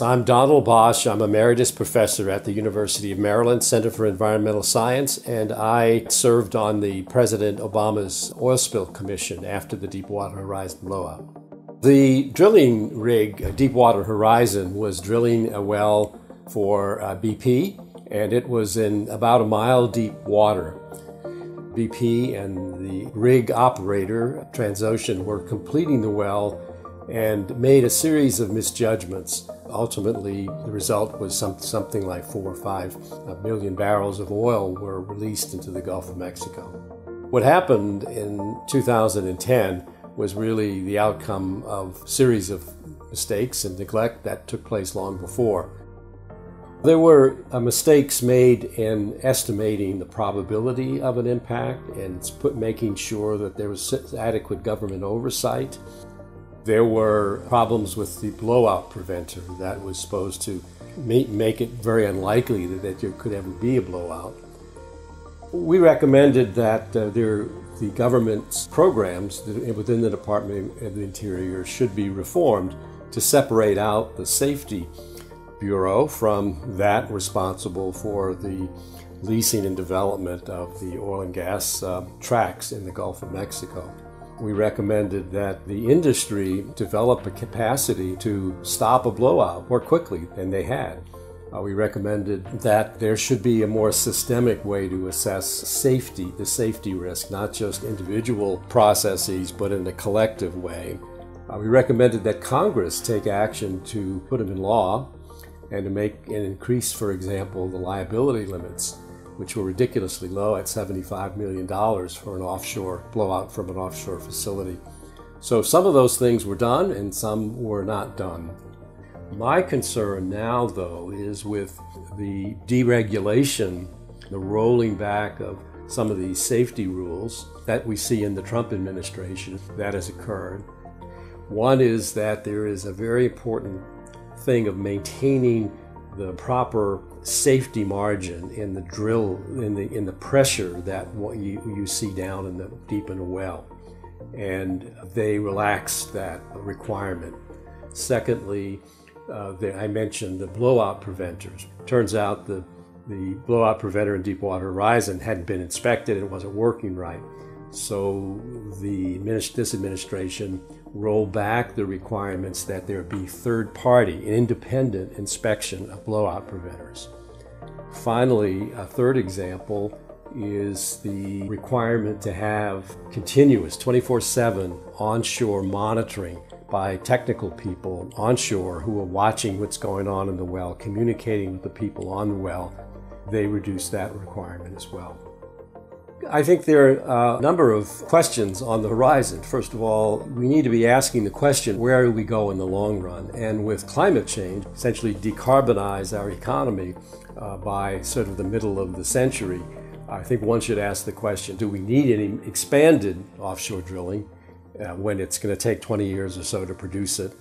I'm Donald Bosch. I'm Emeritus Professor at the University of Maryland Center for Environmental Science, and I served on the President Obama's Oil Spill Commission after the Deepwater Horizon blowout. The drilling rig, Deepwater Horizon, was drilling a well for BP, and it was in about a mile deep water. BP and the rig operator, Transocean, were completing the well and made a series of misjudgments. Ultimately, the result was something like 4 or 5 million barrels of oil were released into the Gulf of Mexico. What happened in 2010 was really the outcome of a series of mistakes and neglect that took place long before. There were mistakes made in estimating the probability of an impact and making sure that there was adequate government oversight. There were problems with the blowout preventer that was supposed to make it very unlikely that there could ever be a blowout. We recommended that the government's programs within the Department of the Interior should be reformed to separate out the Safety Bureau from that responsible for the leasing and development of the oil and gas tracts in the Gulf of Mexico. We recommended that the industry develop a capacity to stop a blowout more quickly than they had. We recommended that there should be a more systemic way to assess safety, the safety risk, not just individual processes, but in a collective way. We recommended that Congress take action to put them in law and to make and increase, for example, the liability limits, which were ridiculously low at $75 million for an offshore blowout from an offshore facility. So some of those things were done and some were not done. My concern now, though, is with the deregulation, the rolling back of some of these safety rules that we see in the Trump administration that has occurred. One is that there is a very important thing of maintaining the proper safety margin in the drill, in the pressure that you see down in the deep in a well, and they relaxed that requirement. Secondly, I mentioned the blowout preventers. Turns out the blowout preventer in Deepwater Horizon hadn't been inspected; it wasn't working right. So this administration rolled back the requirements that there be third-party, independent inspection of blowout preventers. Finally, a third example is the requirement to have continuous 24/7 onshore monitoring by technical people onshore who are watching what's going on in the well, communicating with the people on the well. They reduced that requirement as well. I think there are a number of questions on the horizon. First of all, we need to be asking the question, where do we go in the long run? And with climate change, essentially decarbonize our economy by sort of the middle of the century. I think one should ask the question, do we need any expanded offshore drilling when it's going to take 20 years or so to produce it?